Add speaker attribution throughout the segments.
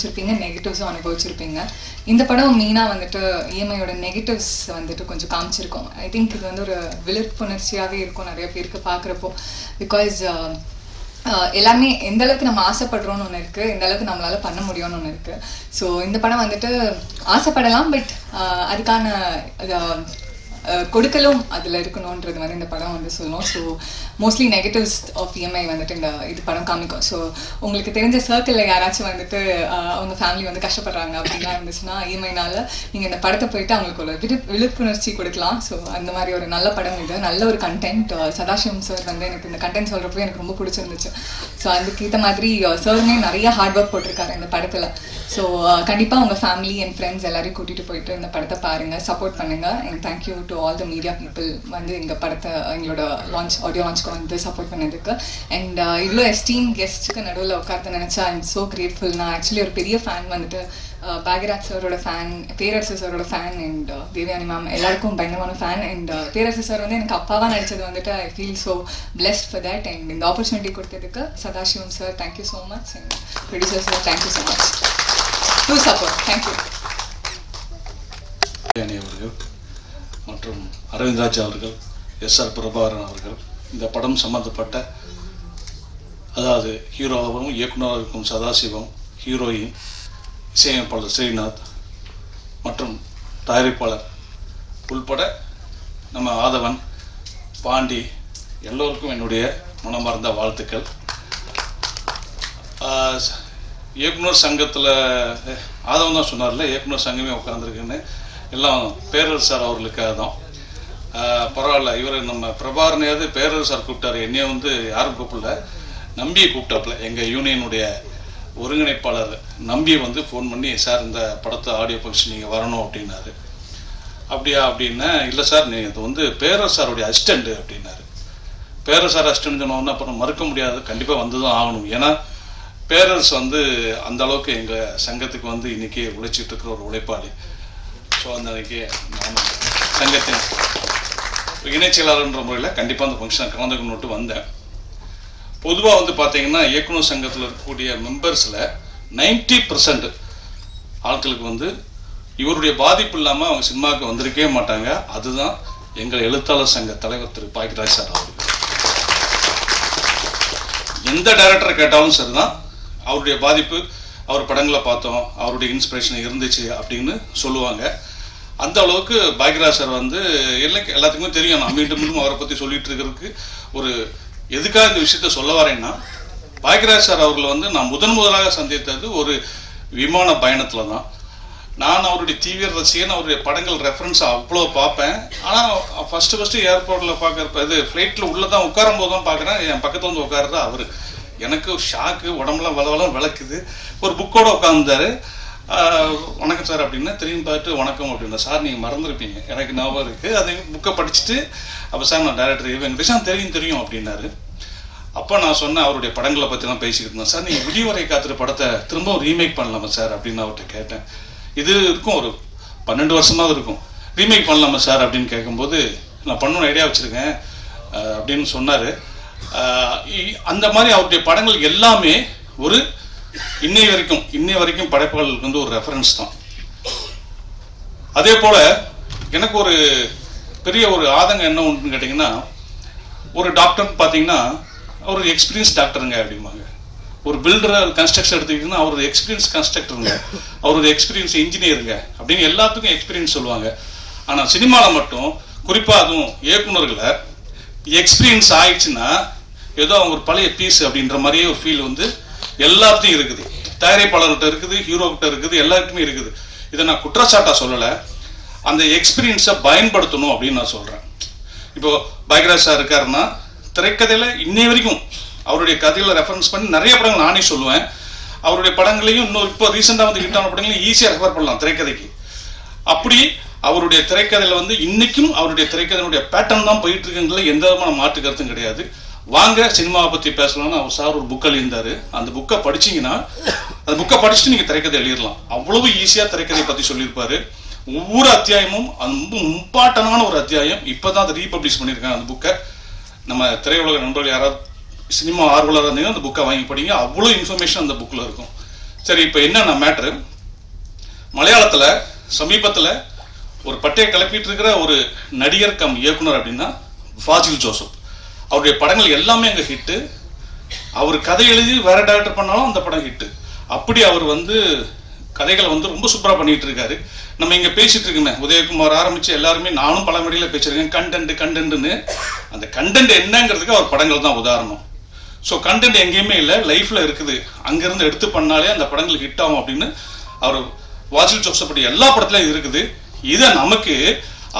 Speaker 1: அனுபவிச்சிருப்பீங்க, நெகட்டிவ்ஸும் அனுபவிச்சிருப்பீங்க. இந்த படம் மெயினாக வந்துட்டு இஎம்ஐயோட நெகட்டிவ்ஸ் வந்துட்டு கொஞ்சம் காமிச்சிருக்கோம். ஐ திங்க் இது வந்து ஒரு விழிப்புணர்ச்சியாகவே இருக்கும் நிறைய பேருக்கு பார்க்குறப்போ. பிகாஸ் எல்லாமே எந்த அளவுக்கு நம்ம ஆசைப்படுறோன்னு ஒன்று இருக்குது, எந்த அளவுக்கு நம்மளால பண்ண முடியும்னு ஒன்று இருக்குது. ஸோ இந்த படம் வந்துட்டு ஆசைப்படலாம், பட் அதுக்கான கொடுக்கலும் அதில் இருக்கணுன்றது வந்து இந்த படம் வந்து சொல்லணும். So mostly negatives of EMI வந்துட்டு இது படம் காமிக்கும். ஸோ உங்களுக்கு தெரிஞ்ச சர்க்கிளில் யாராச்சும் வந்துட்டு அவங்க ஃபேமிலி வந்து கஷ்டப்படுறாங்க அப்படின்லாம் இருந்துச்சுன்னா இஎம்ஐனால நீங்கள் இந்த படத்தை போயிட்டு அவங்களுக்கு ஒரு விழிப்புணர்ச்சி கொடுக்கலாம். ஸோ அந்த மாதிரி ஒரு நல்ல படம் இது, நல்ல ஒரு கண்டென்ட். சதாசிவம் சார் வந்து எனக்கு இந்த கண்டென்ட் சொல்கிறப்போ எனக்கு ரொம்ப பிடிச்சிருந்துச்சு. ஸோ அதுக்கேற்ற மாதிரி சாருமே நிறைய ஹார்ட் ஒர்க் போட்டிருக்காரு இந்த படத்தில். ஸோ கண்டிப்பாக உங்கள் ஃபேமிலி அண்ட் ஃப்ரெண்ட்ஸ் எல்லாரையும் கூட்டிகிட்டு போயிட்டு இந்த படத்தை பாருங்கள், சப்போர்ட் பண்ணுங்கள். And thank you to all the media people வந்து இந்த படத்தை எங்களோட ஆடியோ லான்ச்க்கு வந்து சப்போர்ட் பண்ணதுக்கு. அண்ட் இவ்வளோ எஸ்டீம் கெஸ்ட்டுக்கு நடுவில் உட்கார்ந்து நினச்சா ஐ எம் ஸோ கிரேட்ஃபுல். நான் ஆக்சுவலி ஒரு பெரிய ஃபேன் வந்துட்டு, பாக்யராஜ் சாரோட ஃபேன், பேரரசு சாரோட ஃபேன், அண்ட் தேவயானி மேம் எல்லாருக்கும் பயங்கரமான ஃபேன். அண்ட் பேரரசு சார் வந்து எனக்கு அப்பாவாக நடித்தது வந்துட்டு I feel so blessed for that. And இந்த ஆப்பர்ச்சுனிட்டி கொடுத்ததுக்கு Sadasivam sir thank you so much. And producer sir thank you so much. To support. Thank you.
Speaker 2: அவர்கள் மற்றும் அரவிந்த்ராஜ் அவர்கள், எஸ்ஆர் பிரபாகரன் அவர்கள், இந்த படம் சம்பந்தப்பட்ட, அதாவது ஹீரோவாகவும் இயக்குநராக இருக்கும் சதாசிவம், ஹீரோயின் இசையமைப்பாளர் ஸ்ரீநாத் மற்றும் தயாரிப்பாளர் உள்பட நம்ம ஆதவன், பாண்டி எல்லோருக்கும் என்னுடைய மனமார்ந்த வாழ்த்துக்கள். இயக்குனர் சங்கத்தில் ஆதவன் தான் சொன்னார்ல, இயக்குனர் சங்கமே உட்காந்துருக்குன்னு, எல்லாம் பேரரசு சார் அவர்களுக்காக தான். பரவாயில்ல, இவர் நம்ம பிரபாகரனையாவது பேரரசு சார் கூப்பிட்டாரு, என்னைய வந்து யாரும் கூப்பிடல, நம்பியை கூப்பிட்டாப்புல. எங்கள் யூனியனுடைய ஒருங்கிணைப்பாளர் நம்பியை வந்து ஃபோன் பண்ணி, சார் இந்த படத்தை ஆடியோ ஃபங்க்ஷன் நீங்கள் வரணும் அப்படின்னாரு. அப்படியா அப்படின்னா, இல்லை சார் நீ இது வந்து பேரரசு சாருடைய அசிஸ்டண்ட்டு அப்படின்னாரு. பேரரசு சார் அசிஸ்டன்ட் சொன்னோன்னா அப்புறம் மறுக்க முடியாது, கண்டிப்பாக வந்து தான் ஆகணும். ஏன்னா பேரரசு வந்து அந்த அளவுக்கு எங்கள் சங்கத்துக்கு வந்து இன்றைக்கி உழைச்சிட்டு இருக்கிற ஒரு உழைப்பாளி. ஸோ அந்த அன்றைக்கி நான் சங்கத்தின் இணைச்செயலாளர்ன்ற முறையில் கண்டிப்பாக அந்த ஃபங்க்ஷனை கலந்துக்கணுன்ட்டு வந்தேன். பொதுவாக வந்து பார்த்தீங்கன்னா இயக்குனர் சங்கத்தில் இருக்கக்கூடிய மெம்பர்ஸில் 90% ஆட்களுக்கு வந்து இவருடைய பாதிப்பு இல்லாமல் அவங்க சினிமாவுக்கு வந்திருக்கவே மாட்டாங்க. அதுதான் எங்கள் எழுத்தாளர் சங்க தலைவர் திரு பாக்யராஜ் சார் அவர்கள். எந்த டைரக்டரை கேட்டாலும் சரிதான், அவருடைய பாதிப்பு, அவர் படங்களை பார்த்தோம், அவருடைய இன்ஸ்பிரேஷன் இருந்துச்சு அப்படின்னு சொல்லுவாங்க. அந்த அளவுக்கு பாக்யராஜ் சார் வந்து எல்லாத்துக்குமே தெரியும். நான் மீண்டும் மீண்டும் அவரை பற்றி சொல்லிட்டு இருக்கிறதுக்கு ஒரு எதுக்காக இந்த விஷயத்த சொல்ல வரேன்னா, பாக்யராஜ் சார் அவர்களை வந்து நான் முதலாக சந்தித்தது ஒரு விமான பயணத்தில் தான். நான் அவருடைய தீவிர ரசிகன், அவருடைய படங்கள் ரெஃபரன்ஸ் அவ்வளோ பார்ப்பேன். ஆனால் ஃபஸ்ட்டு ஏர்போர்ட்டில் பார்க்குறப்ப இது ஃப்ளைட்டில் உள்ளே தான் உட்காரும் போது தான் பார்க்குறேன், என் பக்கத்தில் வந்து உட்காருறது அவர். எனக்கு ஷாக்கு, உடம்புலாம் வளவளம் விளக்குது. ஒரு புக்கோடு உட்காந்துருந்தார். வணக்கம் சார் அப்படின்னா திரும்பி பார்த்துட்டு வணக்கம் அப்படின்னா, சார் நீங்கள் மறந்துருப்பீங்க, எனக்கு ஞாபகம் இருக்குது, அதை புக்கை படிச்சுட்டு அப்போ சார் நான் டைரக்டர் வெங்கடேஷன் தெரியும் அப்படின்னாரு. அப்போ நான் சொன்னேன், அவருடைய படங்களை பற்றிலாம் பேசிக்கிட்டு இருந்தேன். சார் நீங்கள் விடிவரை காத்துற படத்தை திரும்பவும் ரீமேக் பண்ணலாமா சார் அப்படின்னு அவர்கிட்ட கேட்டேன். இது இருக்கும் ஒரு 12 வருஷமாக இருக்கும், ரீமேக் பண்ணலாமா சார் அப்படின்னு கேட்கும்போது, நான் பண்ணணும்னு ஐடியா வச்சுருக்கேன் அப்படின்னு சொன்னார். அந்த மாதிரி அவருடைய படங்கள் எல்லாமே ஒரு இன்னை வரைக்கும் படைப்புகளுக்கு வந்து ஒரு ரெஃபரன்ஸ் தான். அதே போல எனக்கு ஒரு பெரிய ஒரு ஆதங்கம் என்ன ஒன்றுன்னு கேட்டிங்கன்னா, ஒரு டாக்டர் பார்த்தீங்கன்னா அவர் ஒரு எக்ஸ்பீரியன்ஸ் டாக்டருங்க அப்படிம்பாங்க. ஒரு பில்டர் கன்ஸ்ட்ரக்ஷன் எடுத்துக்கிட்டிங்கன்னா அவர் ஒரு எக்ஸ்பீரியன்ஸ் கன்ஸ்ட்ரக்டருங்க, அவர் ஒரு எக்ஸ்பீரியன்ஸ் இன்ஜினியருங்க அப்படின்னு எல்லாத்துக்கும் எக்ஸ்பீரியன்ஸ் சொல்லுவாங்க. ஆனால் சினிமாவில் மட்டும் குறிப்பாக அதுவும் இயக்குநர்களை எக்ஸ்பீரியன்ஸ் ஆயிடுச்சுன்னா ஏதோ அவங்க ஒரு பழைய பீஸ் அப்படின்ற மாதிரியே ஒரு ஃபீல் வந்து எல்லாத்தையும் இருக்குது. தயாரிப்பாளர்கிட்ட இருக்குது, ஹீரோக்கிட்ட இருக்குது, எல்லாருக்குமே இருக்குது. இதை நான் குற்றச்சாட்டாக சொல்லலை, அந்த எக்ஸ்பீரியன்ஸை பயன்படுத்தணும் அப்படின்னு நான் சொல்கிறேன். இப்போ பாக்யராஜ் சார் இருக்காருன்னா திரைக்கதையில் இன்னை வரைக்கும் அவருடைய கதையில் ரெஃபரன்ஸ் பண்ணி நிறைய படங்கள் நானே சொல்லுவேன். அவருடைய படங்களையும் இன்னும் இப்போ ரீசெண்டாக வந்து ஹிட்டான படங்களையும் ஈஸியாக ரெஃபர் பண்ணலாம் திரைக்கதைக்கு. அப்படி அவருடைய திரைக்கதையில் வந்து இன்னைக்கும் அவருடைய திரைக்கதையினுடைய பேட்டர்ன் தான் போயிட்டு இருக்குங்கள எந்த விதமான மாற்று கருத்தும் கிடையாது. வாங்க சினிமாவை பற்றி பேசலாம்னு அவர் சார் ஒரு புக் எழுதியிருந்தாரு. அந்த புக்கை படிச்சிங்கன்னா அந்த புக்கை படிச்சுட்டு நீங்கள் திரைக்கதை எழுதிடலாம். அவ்வளவு ஈஸியாக திரைக்கதையை பற்றி சொல்லியிருப்பாரு. ஒவ்வொரு அத்தியாயமும் அது ரொம்ப இம்பார்ட்டண்டான ஒரு அத்தியாயம். இப்போ தான் அதை ரீபப்ளிஷ் பண்ணியிருக்காங்க அந்த புக்கை. நம்ம திரையுலக நண்பர்கள் யாராவது சினிமா ஆர்வலராக இருந்தீங்கன்னா அந்த புக்கை வாங்கி படிங்க. அவ்வளோ இன்ஃபர்மேஷன் அந்த புக்கில் இருக்கும். சரி, இப்போ என்னென்ன மேட்ரு, மலையாளத்தில் சமீபத்தில் ஒரு பட்டையை கிளப்பிட்டு இருக்கிற ஒரு நடிகர் கம் இயக்குனர் அப்படின்னா ஃபாசில் ஜோசப். அவருடைய படங்கள் எல்லாமே அங்கே ஹிட்டு. அவர் கதை எழுதி வேற டைரக்டர் பண்ணாலும் அந்த படம் ஹிட்டு. அப்படி அவர் வந்து கதைகளை வந்து ரொம்ப சூப்பராக பண்ணிட்டு இருக்காரு. நம்ம இங்கே பேசிட்டு இருக்கோமே, உதயகுமார் ஆரம்பிச்சு எல்லாருமே, நானும் பல மொழியில் பேசியிருக்கேன், கண்டென்ட்னு. அந்த கண்டென்ட் என்னங்கிறதுக்கு அவர் படங்கள் தான் உதாரணம். ஸோ கண்டென்ட் எங்கேயுமே இல்லை, லைஃப்பில் இருக்குது, அங்கேருந்து எடுத்து பண்ணாலே அந்த படங்கள் ஹிட் ஆகும் அப்படின்னு அவர் வாசில் ஜோசப் படி எல்லா படத்துலையும் இருக்குது. இதை நமக்கு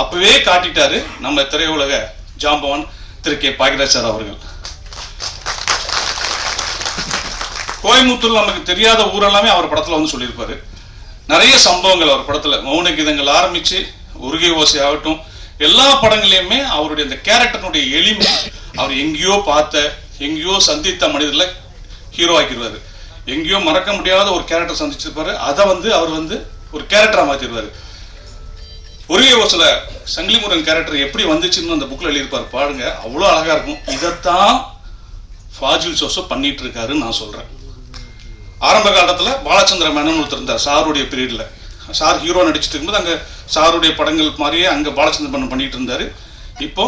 Speaker 2: அப்பவே காட்டிட்டாரு நம்ம திரையுலக ஜாம்பவான் திரு கே. பாக்யராஜ் சார் அவர்கள். கோயம்புத்தூர்ல நமக்கு தெரியாத ஊரெல்லாமே அவர் படத்துல வந்து சொல்லியிருப்பாரு. நிறைய சம்பவங்கள் அவர் படத்துல, மௌன கீதங்கள் ஆரம்பிச்சு உருகை ஓசை ஆகட்டும், எல்லா படங்களையுமே அவருடைய அந்த கேரக்டருடைய எளிமை, அவர் எங்கேயோ பார்த்த எங்கேயோ சந்தித்த மனிதர்ல ஹீரோ ஆக்கிடுவாரு. எங்கேயோ மறக்க முடியாத ஒரு கேரக்டர் சந்திச்சிருப்பாரு, அதை வந்து அவர் வந்து ஒரு கேரக்டரா மாத்திடுவாரு. உருகை ஓசையில சங்கிலி முருகன் கேரக்டர் எப்படி வந்துச்சுன்னு அந்த புக்ல எழுதியிருப்பாரு பாருங்க, அவ்வளோ அழகா இருக்கும். இதைத்தான் ஃபாசில் ஜோசப் பண்ணிட்டு இருக்காருன்னு நான் சொல்றேன். ஆரம்ப காலத்துல பாலச்சந்திர மேனன் ஒருத்தர் இருந்தார் சாருடைய பீரியட்ல. சார் ஹீரோ நடிச்சுட்டு இருக்கும்போது அங்க சாருடைய படங்கள் மாதிரியே அங்க பாலச்சந்திர மேனன் பண்ணிட்டு இருந்தாரு. இப்போ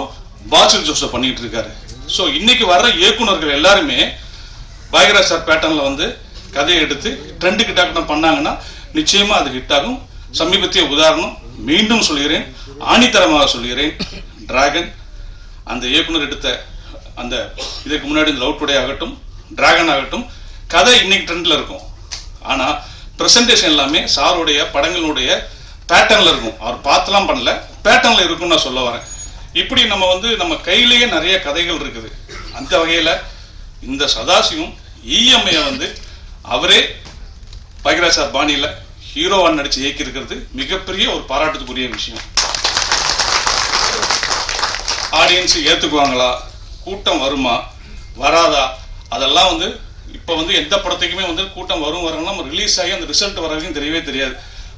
Speaker 2: ஃபாசில் ஜோசப் பண்ணிட்டு இருக்காரு. ஸோ இன்னைக்கு வர்ற இயக்குனர்கள் எல்லாருமே பாக்யராஜ் சார் பேட்டர்ன்ல வந்து கதையை எடுத்து ட்ரெண்டுக்கு டாக்டம் பண்ணாங்கன்னா நிச்சயமா அது ஹிட் ஆகும். சமீபத்திய உதாரணம் மீண்டும் சொல்கிறேன், ஆணித்தரமாக சொல்கிறேன், டிராகன். அந்த இயக்குனர் எடுத்த அந்த இதுக்கு முன்னாடி இந்த லவ் டுடே ஆகட்டும், டிராகன் ஆகட்டும், கதை இன்னைக்கு ட்ரெண்ட்ல இருக்கும். ஆனா பிரசன்டேஷன் எல்லாமே சாருடைய படங்களுடைய பேட்டர்ன்ல இருக்கும். அவர் பார்த்துலாம் பண்ணல, பேட்டர்ன்ல இருக்கும்னு நான் சொல்ல வரேன். இப்படி நம்ம வந்து நம்ம கையிலேயே நிறைய கதைகள் இருக்குது. அந்த வகையில இந்த சதாசிவம் இஎம்ஐ வந்து அவரே பாக்யராஜ் சார் பாணியில ஹீரோவா நடிச்சு இயக்கி இருக்கிறது மிகப்பெரிய ஒரு பாராட்டுக்குரிய விஷயம். ஆடியன்ஸ் ஏத்துக்குவாங்களா, கூட்டம் வருமா வராதா, அதெல்லாம் வந்து இப்போ வந்து எந்த படத்துக்குமே வந்து கூட்டம் வரணும் ரிலீஸ் ஆகி அந்த ரிசல்ட் வர வரைக்கும் தெரியவே தெரியாது.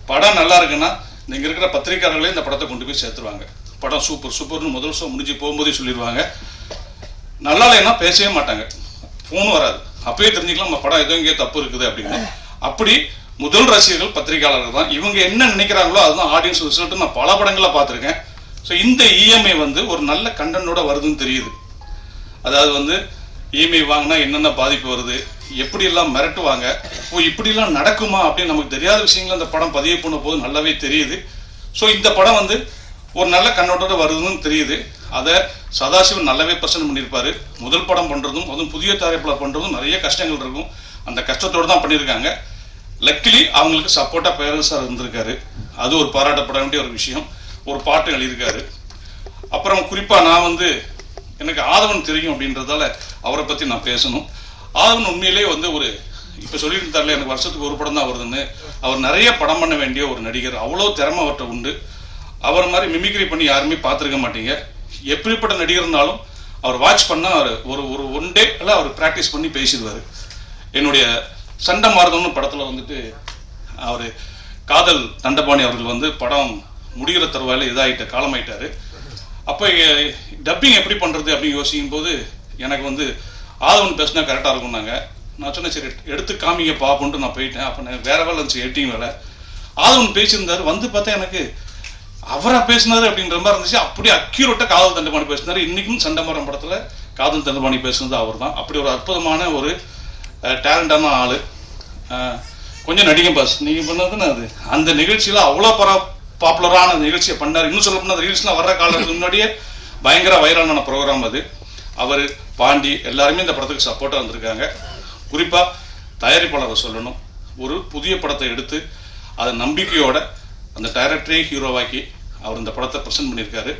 Speaker 2: படம் நல்லா இருக்குன்னா இங்கே இருக்கிற பத்திரிகையாளர்களே இந்த படத்தை கொண்டு போய் சேர்த்துருவாங்க. படம் சூப்பர் சூப்பர்னு முதல் ஷோ முடிஞ்சு போகும்போதே சொல்லிடுவாங்க. நல்லா இல்லைன்னா பேசவே மாட்டாங்க, ஃபோனும் வராது. அப்பயே தெரிஞ்சுக்கலாம் நம்ம படம் ஏதோ இங்கே தப்பு இருக்குது அப்படின்னு. அப்படி முதல் ரசிகர்கள் பத்திரிகையாளர்கள் தான். இவங்க என்ன நினைக்கிறாங்களோ அதுதான் ஆடியன்ஸ் ரிசல்ட். நான் பல படங்களை பார்த்துருக்கேன். ஸோ இந்த இஎம்ஐ வந்து ஒரு நல்ல கண்டென்ட்டோட வருதுன்னு தெரியுது. அதாவது வந்து இஎம்ஐ வாங்கினா என்னென்ன பாதிப்பு வருது, எப்படியெல்லாம் மிரட்டுவாங்க, இப்படிலாம் நடக்குமா அப்படின்னு நமக்கு தெரியாத விஷயங்கள் அந்த படம் பதிவு பண்ண போது நல்லாவே தெரியுது. ஸோ இந்த படம் வந்து ஒரு நல்ல கண்ணோட்டோட வருதுன்னு தெரியுது. அதை சதாசிவன் நல்லாவே பர்சன்ட் பண்ணியிருப்பாரு. முதல் படம் பண்ணுறதும் அதுவும் புதிய தயாரிப்பாளர் பண்ணுறதும் நிறைய கஷ்டங்கள் இருக்கும். அந்த கஷ்டத்தோடு தான் பண்ணியிருக்காங்க. லக்கிலி அவங்களுக்கு சப்போர்ட்டாக பேரரசு சார் இருந்திருக்காரு. அது ஒரு பாராட்டப்பட வேண்டிய ஒரு விஷயம். ஒரு பாட்டு எழுதியிருக்காரு. அப்புறம் குறிப்பாக நான் வந்து எனக்கு ஆதவன் தெரியும் அப்படின்றதால அவரை பற்றி நான் பேசணும். ஆதவன் உண்மையிலே வந்து ஒரு இப்போ சொல்லிட்டு இருந்தார்ல, எனக்கு வருஷத்துக்கு ஒரு படம் தான் வருதுன்னு. அவர் நிறைய படம் பண்ண வேண்டிய ஒரு நடிகர். அவ்வளோ திறமை அவர்கிட்ட உண்டு. அவர் மாதிரி மிமிக்ரி பண்ணி யாருமே பார்த்துருக்க மாட்டீங்க. எப்படிப்பட்ட நடிகர் இருந்தாலும் அவர் வாட்ச் பண்ணால் அவர் ஒரு ஒன் டே எல்லாம் அவர் ப்ராக்டிஸ் பண்ணி பேசிடுவார். என்னுடைய சண்டை மாறுதம்னு படத்தில் வந்துட்டு அவர் காதல் தண்டபாணி அவர்கள் வந்து படம் முடிகிற தருவாயில் இதாகிட்ட காலமாயிட்டார். அப்போ டப்பிங் எப்படி பண்ணுறது அப்படின்னு யோசிக்கும் போது எனக்கு வந்து ஆதவன் பேசினா கரெக்டாக இருக்கும்னாங்க. நான் சொன்னேன் சரி எடுத்து காமிங்க பார்ப்போன்ட்டு நான் போயிட்டேன். அப்போ நான் வேற வேலை இருந்துச்சு, எடிட்டிங் வேலை. ஆதவன் பேசியிருந்தார். வந்து பார்த்தா எனக்கு அவரா பேசினாரு அப்படின்ற மாதிரி இருந்துச்சு. அப்படியே அக்யூரேட்டாக காதல் தண்டபாணி பேசினாரு. இன்னைக்கும் சண்டமரம் படத்தில் காதல் தண்டபாணி பேசுனது அவர் தான். அப்படி ஒரு அற்புதமான ஒரு டேலண்டான ஆள். கொஞ்சம் நடிகை பாஸ் நீங்கள் பண்ணதுன்னு அது அந்த நிகழ்ச்சியில் அவ்வளோ பாப்புலரான நிகழ்ச்சியை பண்ணார். இன்னும் சொல்ல போனால் ரீல்ஸ்லாம் வர்ற காலத்துக்கு முன்னாடியே பயங்கர வைரலான ப்ரோக்ராம் அது. அவர் பாண்டி எல்லாருமே இந்த படத்துக்கு சப்போர்ட்டாக வந்திருக்காங்க. குறிப்பாக தயாரிப்பாளரை சொல்லணும். ஒரு புதிய படத்தை எடுத்து அதை நம்பிக்கையோட அந்த டைரக்டரே ஹீரோவாக்கி அவர் இந்த படத்தை ப்ரெசென்ட் பண்ணியிருக்காரு.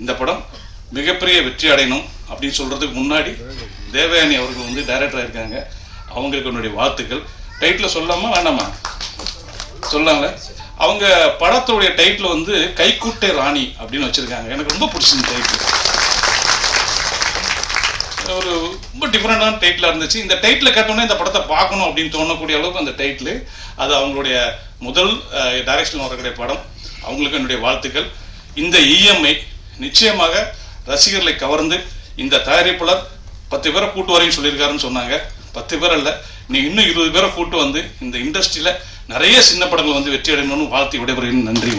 Speaker 2: இந்த படம் மிகப்பெரிய வெற்றி அடையணும் அப்படின்னு சொல்கிறதுக்கு முன்னாடி தேவயானி அவர்கள் வந்து டைரக்டராக இருக்காங்க. அவங்களுக்கு என்னுடைய வாழ்த்துக்கள். டைட்டில் சொல்லாமா வேண்டாமா சொல்லாங்க. அவங்க படத்துடைய டைட்டில் வந்து கைக்குட்டை ராணி அப்படின்னு வச்சுருக்காங்க. எனக்கு ரொம்ப பிடிச்சிருந்த டைட்டில். ஒரு ரொம்ப டிஃப்ரெண்டான டைட்டிலாக இருந்துச்சு. இந்த டைட்டில் கேட்டோன்னே இந்த படத்தை பார்க்கணும் அப்படின்னு தோணக்கூடிய அளவுக்கு அந்த டைட்டில். அது அவங்களுடைய முதல் டைரக்ஷன் வரக்கூடிய படம். அவங்களுக்கு என்னுடைய வாழ்த்துக்கள். இந்த இஎம்ஐ நிச்சயமாக ரசிகர்களை கவர்ந்து இந்த தயாரிப்பாளர் 10 பேரை கூட்டு வரையும் சொல்லியிருக்காருன்னு சொன்னாங்க. 10 பேர் இல்லை, நீ இன்னும் 20 பேரை கூட்டு வந்து இந்த இண்டஸ்ட்ரியில் நிறைய சின்ன படங்கள் வந்து வெற்றி அடையணும்னு வாழ்த்தி விடைபெறுகிறேன். நன்றி.